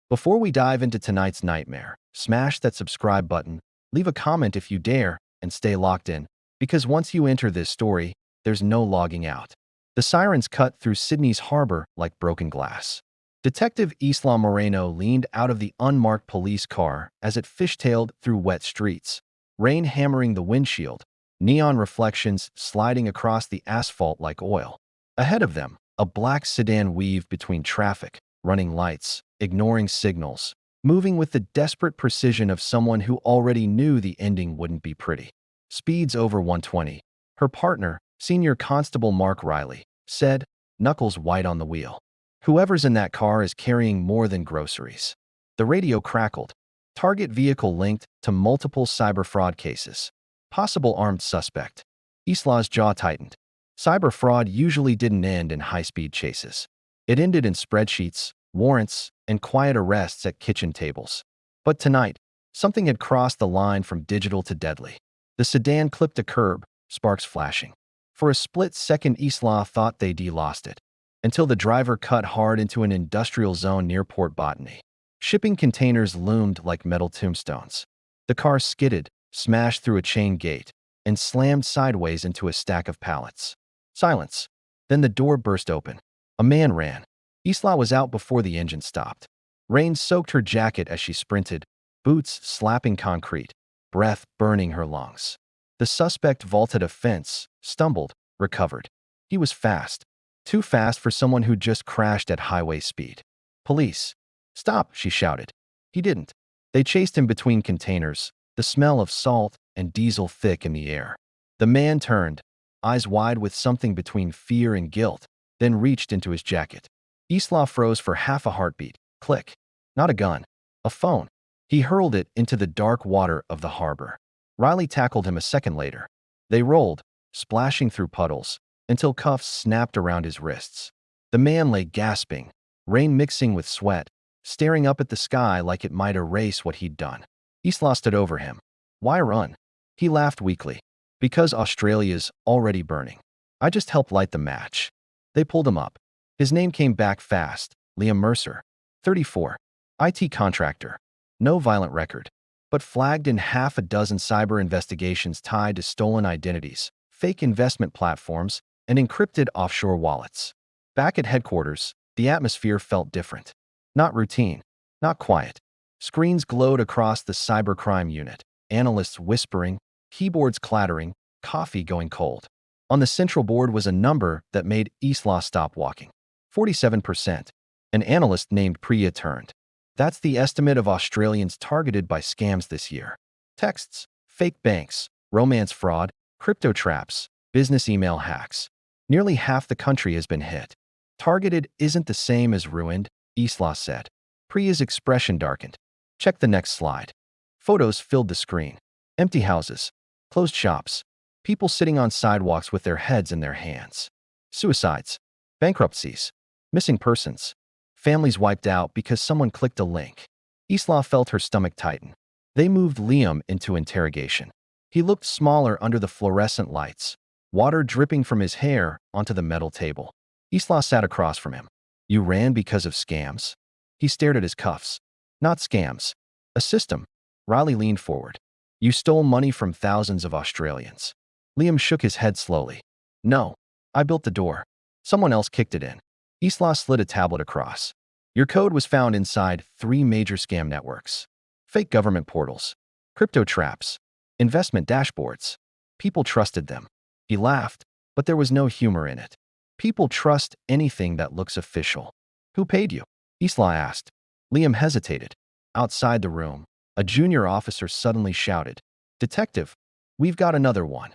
Before we dive into tonight's nightmare, smash that subscribe button, leave a comment if you dare, and stay locked in, because once you enter this story, there's no logging out. The sirens cut through Sydney's harbor like broken glass. Detective Isla Moreno leaned out of the unmarked police car as it fishtailed through wet streets, rain hammering the windshield, neon reflections sliding across the asphalt like oil. Ahead of them, a black sedan weaved between traffic, running lights, ignoring signals, moving with the desperate precision of someone who already knew the ending wouldn't be pretty. Speeds over 120. Her partner, Senior Constable Mark Riley, said, knuckles white on the wheel. Whoever's in that car is carrying more than groceries. The radio crackled. Target vehicle linked to multiple cyber fraud cases. Possible armed suspect. Isla's jaw tightened. Cyber fraud usually didn't end in high-speed chases. It ended in spreadsheets, warrants, and quiet arrests at kitchen tables. But tonight, something had crossed the line from digital to deadly. The sedan clipped a curb, sparks flashing. For a split second, Isla thought they'd lost it, until the driver cut hard into an industrial zone near Port Botany. Shipping containers loomed like metal tombstones. The car skidded, smashed through a chain gate, and slammed sideways into a stack of pallets. Silence. Then the door burst open. A man ran. Isla was out before the engine stopped. Rain soaked her jacket as she sprinted, boots slapping concrete, breath burning her lungs. The suspect vaulted a fence, stumbled, recovered. He was fast. Too fast for someone who just crashed at highway speed. Police. Stop, she shouted. He didn't. They chased him between containers, the smell of salt and diesel thick in the air. The man turned, eyes wide with something between fear and guilt, then reached into his jacket. Isla froze for half a heartbeat. Click. Not a gun. A phone. He hurled it into the dark water of the harbor. Riley tackled him a second later. They rolled, splashing through puddles, until cuffs snapped around his wrists. The man lay gasping, rain mixing with sweat, staring up at the sky like it might erase what he'd done. Isla stood over him. Why run? He laughed weakly. Because Australia's already burning. I just helped light the match. They pulled him up. His name came back fast. Liam Mercer. 34. IT contractor. No violent record. But flagged in half a dozen cyber investigations tied to stolen identities, fake investment platforms, and encrypted offshore wallets. Back at headquarters, the atmosphere felt different. Not routine. Not quiet. Screens glowed across the cybercrime unit. Analysts whispering, keyboards clattering, coffee going cold. On the central board was a number that made Isla stop walking. 47%. An analyst named Priya turned. That's the estimate of Australians targeted by scams this year. Texts, fake banks, romance fraud, crypto traps, business email hacks. Nearly half the country has been hit. Targeted isn't the same as ruined, Isla said. Priya's expression darkened. Check the next slide. Photos filled the screen. Empty houses, closed shops, people sitting on sidewalks with their heads in their hands. Suicides, bankruptcies, missing persons. Families wiped out because someone clicked a link. Isla felt her stomach tighten. They moved Liam into interrogation. He looked smaller under the fluorescent lights, water dripping from his hair onto the metal table. Isla sat across from him. You ran because of scams? He stared at his cuffs. Not scams. A system. Riley leaned forward. You stole money from thousands of Australians. Liam shook his head slowly. No. I built the door. Someone else kicked it in. Isla slid a tablet across. Your code was found inside 3 major scam networks. Fake government portals. Crypto traps. Investment dashboards. People trusted them. He laughed, but there was no humor in it. People trust anything that looks official. Who paid you? Isla asked. Liam hesitated. Outside the room, a junior officer suddenly shouted, Detective, we've got another one.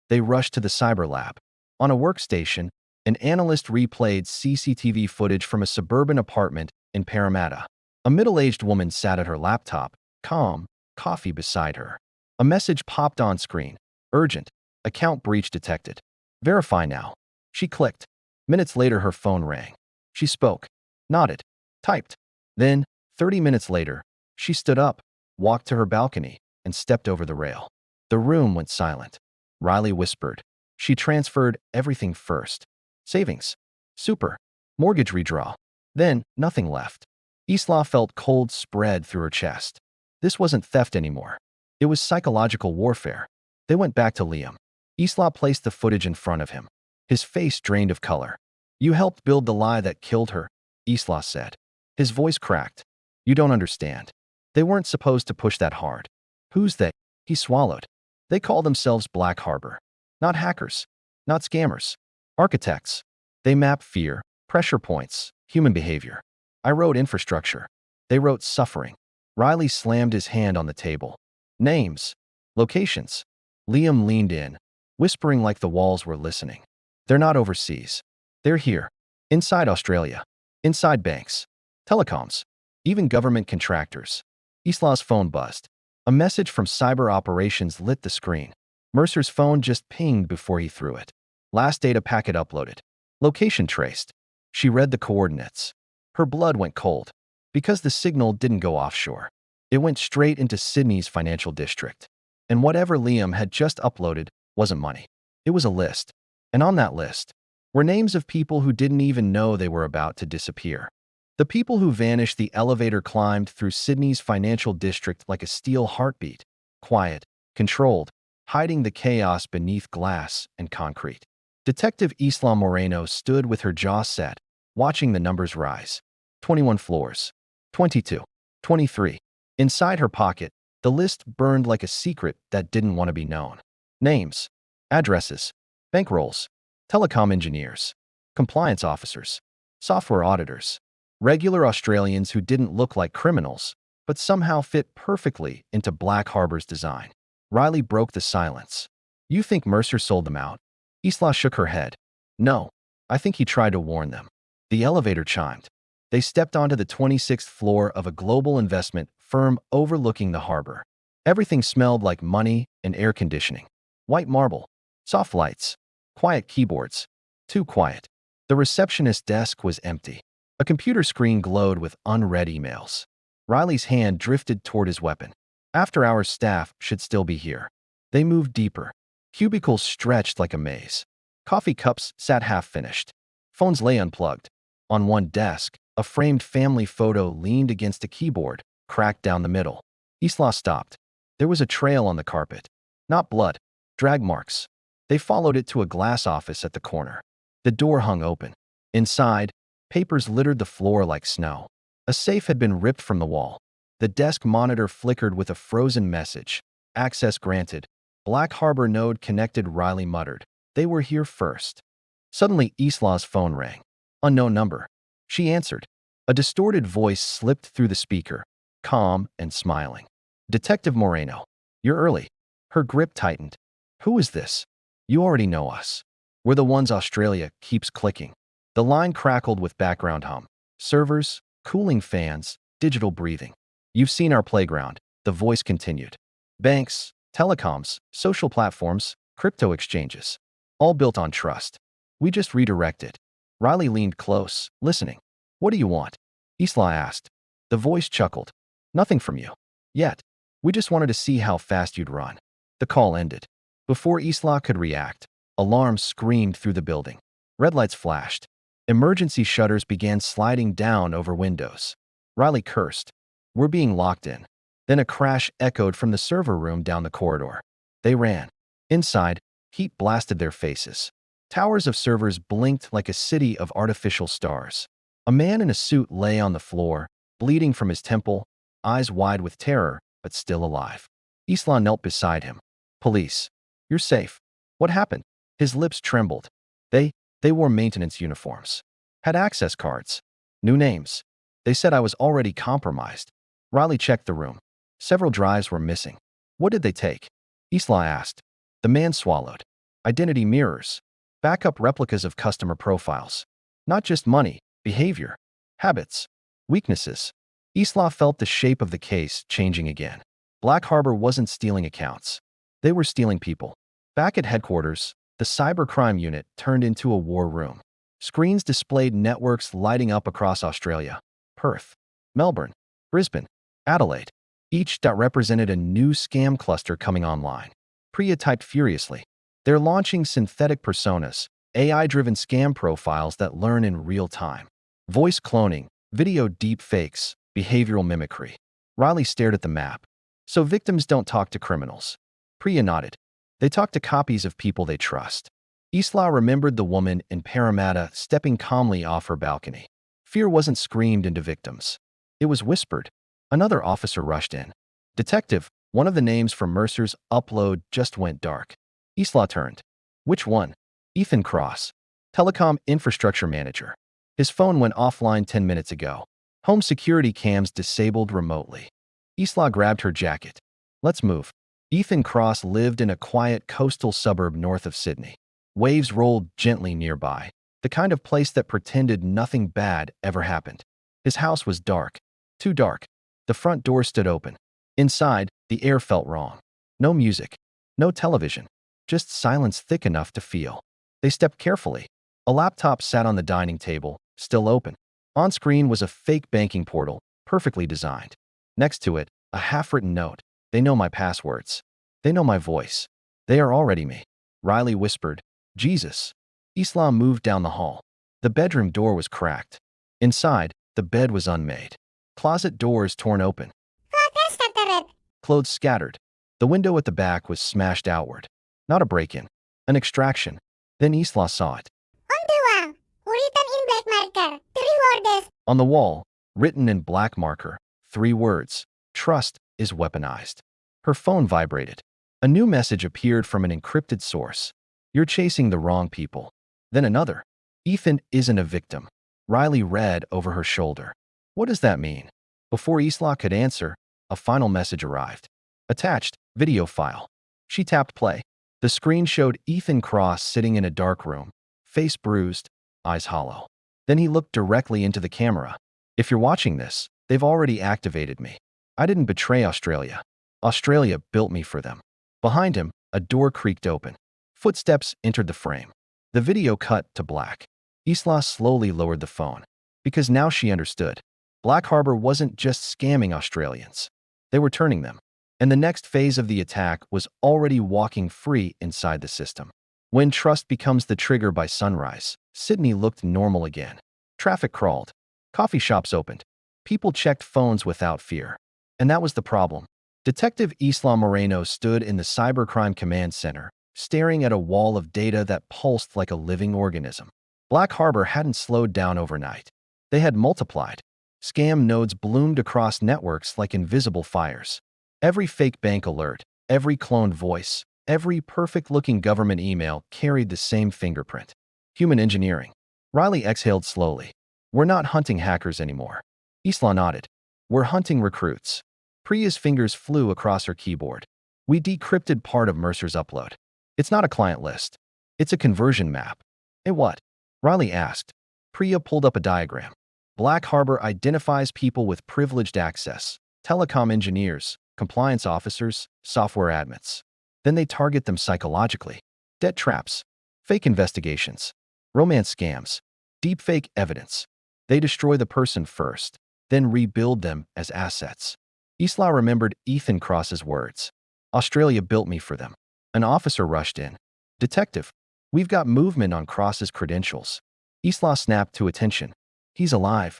They rushed to the cyber lab. On a workstation, an analyst replayed CCTV footage from a suburban apartment in Parramatta. A middle-aged woman sat at her laptop, calm, coffee beside her. A message popped on screen. Urgent. Account breach detected. Verify now. She clicked. Minutes later, her phone rang. She spoke, nodded, typed. Then, 30 minutes later, she stood up, walked to her balcony, and stepped over the rail. The room went silent. Riley whispered. She transferred everything first. Savings. Super. Mortgage redraw. Then, nothing left. Isla felt cold spread through her chest. This wasn't theft anymore. It was psychological warfare. They went back to Liam. Isla placed the footage in front of him. His face drained of color. "You helped build the lie that killed her," Isla said. His voice cracked. "You don't understand. They weren't supposed to push that hard." "Who's they?" He swallowed. "They call themselves Black Harbor. Not hackers. Not scammers. Architects. They map fear, pressure points, human behavior. I wrote infrastructure. They wrote suffering." Riley slammed his hand on the table. "Names. Locations." Liam leaned in, whispering like the walls were listening. "They're not overseas. They're here. Inside Australia. Inside banks. Telecoms. Even government contractors." Isla's phone buzzed. A message from cyber operations lit the screen. Mercer's phone just pinged before he threw it. "Last data packet uploaded. Location traced." She read the coordinates. Her blood went cold. Because the signal didn't go offshore. It went straight into Sydney's financial district. And whatever Liam had just uploaded wasn't money. It was a list. And on that list were names of people who didn't even know they were about to disappear. The people who vanished. The elevator climbed through Sydney's financial district like a steel heartbeat. Quiet, controlled, hiding the chaos beneath glass and concrete. Detective Isla Moreno stood with her jaw set, watching the numbers rise. 21 floors. 22. 23. Inside her pocket, the list burned like a secret that didn't want to be known. Names, addresses, bankrolls, telecom engineers, compliance officers, software auditors, regular Australians who didn't look like criminals, but somehow fit perfectly into Black Harbor's design. Riley broke the silence. "You think Mercer sold them out?" Isla shook her head. "No, I think he tried to warn them." The elevator chimed. They stepped onto the 26th floor of a global investment firm overlooking the harbor. Everything smelled like money and air conditioning. White marble, soft lights, quiet keyboards. Too quiet. The receptionist desk was empty. A computer screen glowed with unread emails. Riley's hand drifted toward his weapon. After-hours staff should still be here. They moved deeper. Cubicles stretched like a maze. Coffee cups sat half-finished. Phones lay unplugged. On one desk, a framed family photo leaned against a keyboard, cracked down the middle. Isla stopped. There was a trail on the carpet. Not blood, drag marks. They followed it to a glass office at the corner. The door hung open. Inside, papers littered the floor like snow. A safe had been ripped from the wall. The desk monitor flickered with a frozen message. "Access granted. Black Harbor node connected." Riley muttered. They were here first. Suddenly, Isla's phone rang. Unknown number. She answered. A distorted voice slipped through the speaker, calm and smiling. "Detective Moreno. You're early." Her grip tightened. "Who is this?" "You already know us. We're the ones Australia keeps clicking." The line crackled with background hum. Servers, cooling fans, digital breathing. "You've seen our playground," the voice continued. "Banks, telecoms, social platforms, crypto exchanges. All built on trust. We just redirected." Riley leaned close, listening. "What do you want?" Isla asked. The voice chuckled. "Nothing from you. Yet. We just wanted to see how fast you'd run." The call ended. Before Isla could react, alarms screamed through the building. Red lights flashed. Emergency shutters began sliding down over windows. Riley cursed. "We're being locked in." Then a crash echoed from the server room down the corridor. They ran. Inside, heat blasted their faces. Towers of servers blinked like a city of artificial stars. A man in a suit lay on the floor, bleeding from his temple, eyes wide with terror, but still alive. Isla knelt beside him. "Police. You're safe. What happened?" His lips trembled. They wore maintenance uniforms. Had access cards. New names. They said I was already compromised." Riley checked the room. Several drives were missing. "What did they take?" Isla asked. The man swallowed. "Identity mirrors. Backup replicas of customer profiles. Not just money, behavior, habits, weaknesses." Isla felt the shape of the case changing again. Black Harbor wasn't stealing accounts. They were stealing people. Back at headquarters, the cybercrime unit turned into a war room. Screens displayed networks lighting up across Australia, Perth, Melbourne, Brisbane, Adelaide. Each dot represented a new scam cluster coming online. Priya typed furiously. "They're launching synthetic personas, AI-driven scam profiles that learn in real time. Voice cloning, Video deep fakes, behavioral mimicry. Riley stared at the map. So victims don't talk to criminals. Priya nodded. They talk to copies of people they trust. Isla remembered the woman in Parramatta stepping calmly off her balcony. Fear wasn't screamed into victims. It was whispered. Another officer rushed in. Detective, one of the names from Mercer's upload just went dark. Isla turned. Which one? Ethan Cross, telecom infrastructure manager. His phone went offline 10 minutes ago. Home security cams disabled remotely. Isla grabbed her jacket. Let's move. Ethan Cross lived in a quiet coastal suburb north of Sydney. Waves rolled gently nearby, the kind of place that pretended nothing bad ever happened. His house was dark, too dark. The front door stood open. Inside, the air felt wrong. No music, no television, just silence thick enough to feel. They stepped carefully. A laptop sat on the dining table, still open. On screen was a fake banking portal, perfectly designed. Next to it, a half-written note. They know my passwords. They know my voice. They are already me. Riley whispered, Jesus. Islam moved down the hall. The bedroom door was cracked. Inside, the bed was unmade. Closet doors torn open. Clothes scattered. The window at the back was smashed outward. Not a break-in. An extraction. Then Isla saw it. On the wall, written in black marker, 3 words. On the wall, written in black marker, 3 words. Trust is weaponized. Her phone vibrated. A new message appeared from an encrypted source. You're chasing the wrong people. Then another. Ethan isn't a victim. Riley read over her shoulder. What does that mean? Before Isla could answer, a final message arrived. Attached, video file. She tapped play. The screen showed Ethan Cross sitting in a dark room, face bruised, eyes hollow. Then he looked directly into the camera. If you're watching this, they've already activated me. I didn't betray Australia. Australia built me for them. Behind him, a door creaked open. Footsteps entered the frame. The video cut to black. Isla slowly lowered the phone. Because now she understood. Black Harbor wasn't just scamming Australians. They were turning them. And the next phase of the attack was already walking free inside the system. When trust becomes the trigger by sunrise, Sydney looked normal again. Traffic crawled. Coffee shops opened. People checked phones without fear. And that was the problem. Detective Isla Moreno stood in the cybercrime command center, staring at a wall of data that pulsed like a living organism. Black Harbor hadn't slowed down overnight. They had multiplied. Scam nodes bloomed across networks like invisible fires. Every fake bank alert, every cloned voice, every perfect-looking government email carried the same fingerprint. Human engineering. Riley exhaled slowly. We're not hunting hackers anymore. Isla nodded. We're hunting recruits. Priya's fingers flew across her keyboard. We decrypted part of Mercer's upload. It's not a client list. It's a conversion map. A what? Riley asked. Priya pulled up a diagram. Black Harbor identifies people with privileged access. Telecom engineers, compliance officers, software admins. Then they target them psychologically. Debt traps, fake investigations, romance scams, deepfake evidence. They destroy the person first, then rebuild them as assets. Isla remembered Ethan Cross's words. Australia built me for them. An officer rushed in. Detective, we've got movement on Cross's credentials. Isla snapped to attention. He's alive.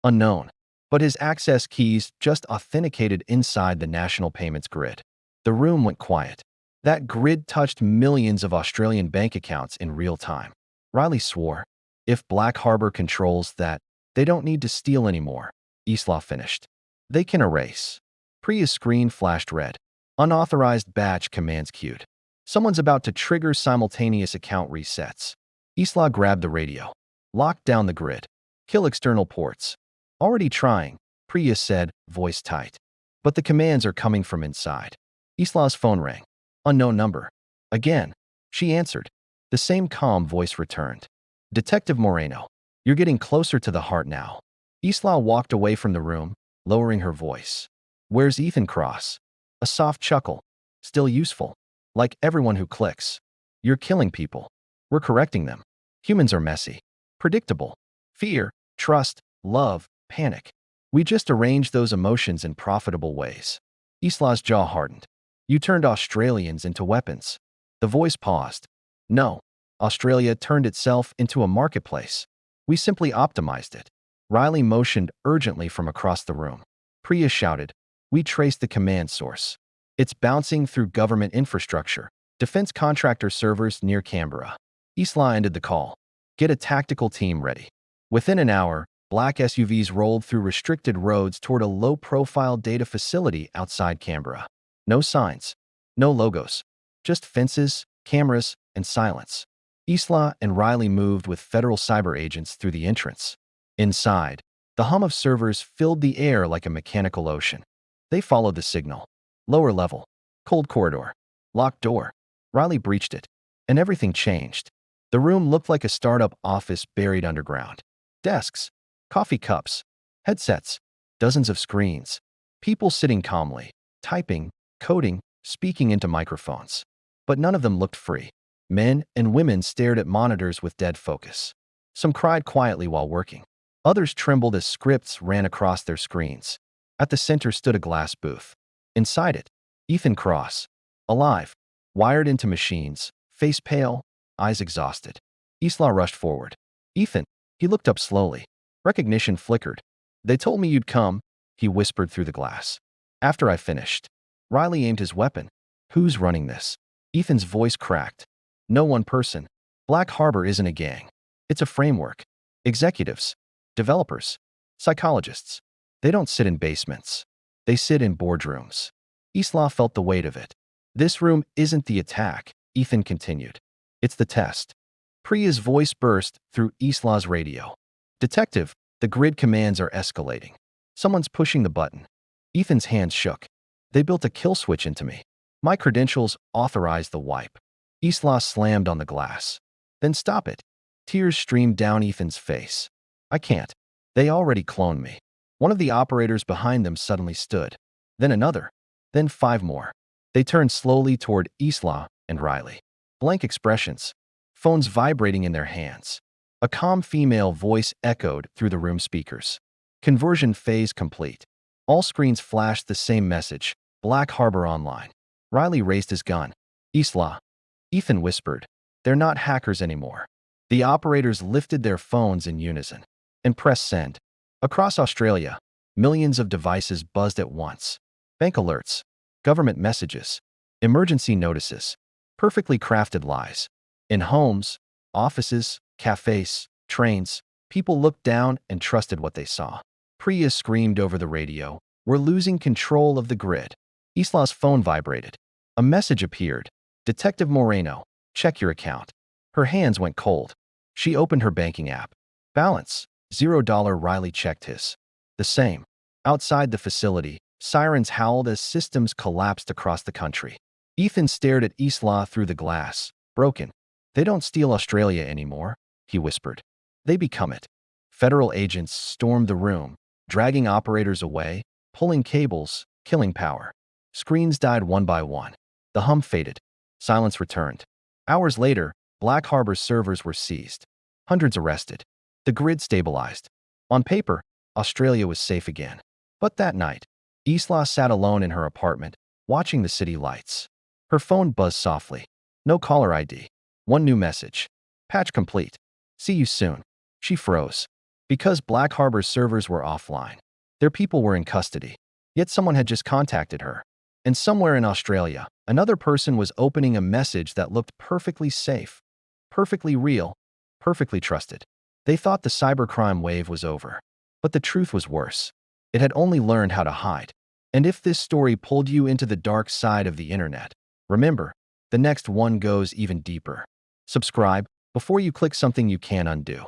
Unknown. But his access keys just authenticated inside the national payments grid. The room went quiet. That grid touched millions of Australian bank accounts in real time. Riley swore. If Black Harbor controls that, they don't need to steal anymore. Isla finished. They can erase. Priya's screen flashed red. Unauthorized batch commands queued. Someone's about to trigger simultaneous account resets. Isla grabbed the radio. Locked down the grid. Kill external ports. Already trying, Priya said, voice tight. But the commands are coming from inside. Isla's phone rang. Unknown number. Again. She answered. The same calm voice returned. Detective Moreno, you're getting closer to the heart now. Isla walked away from the room, lowering her voice. Where's Ethan Cross? A soft chuckle. Still useful. Like everyone who clicks. You're killing people. We're correcting them. Humans are messy. Predictable. Fear, trust, love, panic. We just arrange those emotions in profitable ways. Isla's jaw hardened. You turned Australians into weapons. The voice paused. No. Australia turned itself into a marketplace. We simply optimized it. Riley motioned urgently from across the room. Priya shouted, "We traced the command source. It's bouncing through government infrastructure, defense contractor servers near Canberra." Isla ended the call. "Get a tactical team ready." Within an hour, black SUVs rolled through restricted roads toward a low-profile data facility outside Canberra. No signs, no logos, just fences, cameras, and silence. Isla and Riley moved with federal cyber agents through the entrance. Inside, the hum of servers filled the air like a mechanical ocean. They followed the signal. Lower level, cold corridor, locked door. Riley breached it, and everything changed. The room looked like a startup office buried underground. Desks, coffee cups, headsets, dozens of screens. People sitting calmly, typing, coding, speaking into microphones. But none of them looked free. Men and women stared at monitors with dead focus. Some cried quietly while working. Others trembled as scripts ran across their screens. At the center stood a glass booth. Inside it, Ethan Cross, alive, wired into machines, face pale, eyes exhausted. Isla rushed forward. "Ethan," he looked up slowly. Recognition flickered. "They told me you'd come," he whispered through the glass. "After I finished." Riley aimed his weapon. "Who's running this?" Ethan's voice cracked. "No one person. Black Harbor isn't a gang. It's a framework. Executives, developers, psychologists. They don't sit in basements. They sit in boardrooms." Isla felt the weight of it. "This room isn't the attack," Ethan continued. "It's the test." Priya's voice burst through Isla's radio. "Detective, the grid commands are escalating. Someone's pushing the button." Ethan's hands shook. "They built a kill switch into me. My credentials authorized the wipe." Isla slammed on the glass. "Then stop it." Tears streamed down Ethan's face. "I can't. They already cloned me." One of the operators behind them suddenly stood. Then another. Then 5 more. They turned slowly toward Isla and Riley. Blank expressions. Phones vibrating in their hands. A calm female voice echoed through the room speakers. "Conversion phase complete." All screens flashed the same message. "Black Harbor online." Riley raised his gun. "Isla." Ethan whispered. "They're not hackers anymore." The operators lifted their phones in unison and pressed send. Across Australia, millions of devices buzzed at once. Bank alerts, government messages, emergency notices, perfectly crafted lies. In homes, offices, cafes, trains, people looked down and trusted what they saw. Priya screamed over the radio, "We're losing control of the grid." Isla's phone vibrated. A message appeared. "Detective Moreno, check your account." Her hands went cold. She opened her banking app. Balance, $0. Riley checked his. The same. Outside the facility, sirens howled as systems collapsed across the country. Ethan stared at Isla through the glass. "Broken. They don't steal Australia anymore," he whispered. "They become it." Federal agents stormed the room, dragging operators away, pulling cables, killing power. Screens died one by one. The hum faded. Silence returned. Hours later, Black Harbor's servers were seized. Hundreds arrested. The grid stabilized. On paper, Australia was safe again. But that night, Isla sat alone in her apartment, watching the city lights. Her phone buzzed softly. No caller ID. One new message. "Patch complete. See you soon." She froze. Because Black Harbor's servers were offline, their people were in custody. Yet someone had just contacted her. And somewhere in Australia, another person was opening a message that looked perfectly safe, perfectly real, perfectly trusted. They thought the cybercrime wave was over. But the truth was worse. It had only learned how to hide. And if this story pulled you into the dark side of the internet, remember, the next one goes even deeper. Subscribe before you click something you can't undo.